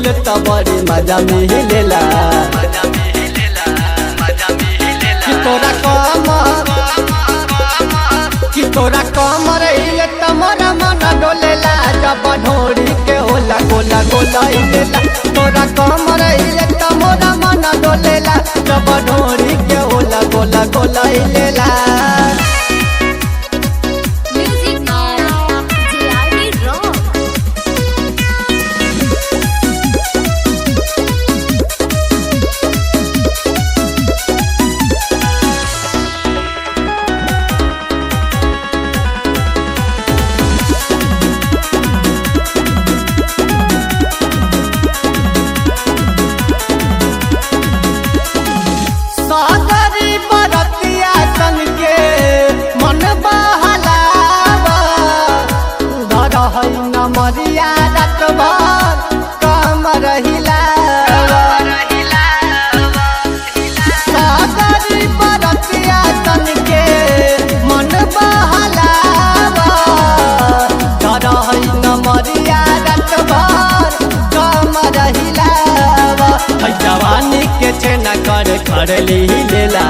हिले तो बड़ी मजा मिलेला। कि तोरा कमर हिले तो मोरा मन डोलेला। जब ढोरी के होला गोला गोला हिलेला। तोरा कमर हिले तो मोरा मन डोलेला। जब ढोरी के होला गोला गोला हिलेला। नमरिया रात भर कमर हिलावा। सागरी बरतिया सन के मन बहलावा। धरहै नमरिया रात भर कमर हिलावा। जवानी के छेना कर खरली लेला।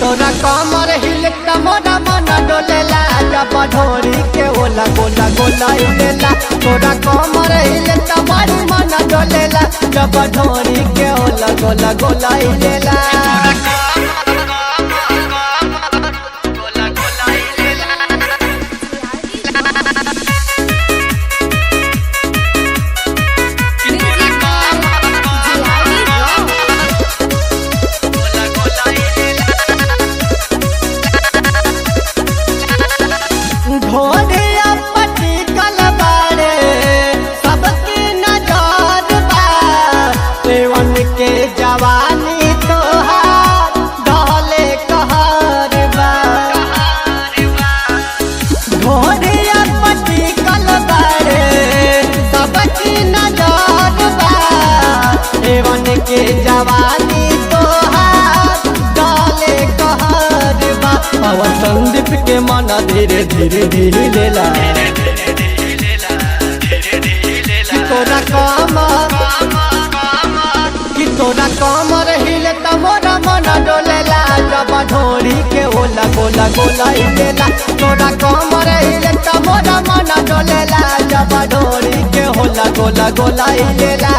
तोरा कमर हिले त मोरा मन डोलेला। जब ढोरी के होला गोला गोला हिलेला। तोरा कमर हिले त बड़ी मन डोलेला। जब ढोरी के होला गोला गोला हिलेला। ढोरिया पटिकल बाड़े सबकी नजर बा। एवन के जवानी तोहार दहले कहर बा। ढोरिया पटिकल बाड़े सबकी नजर बा। एवन के जवानी तोहार दहले कहर बा। पवन संदीप के मन धीरे धीरे ढीलेला। कि तोरा कमर हिले त मोरा मन डोलेला। जब ढोरी के होला गोला गोला हिलेला। तोरा कमर हिले त मोरा मन डोलेला। जब ढोरी के होला गोला गोला हिलेला।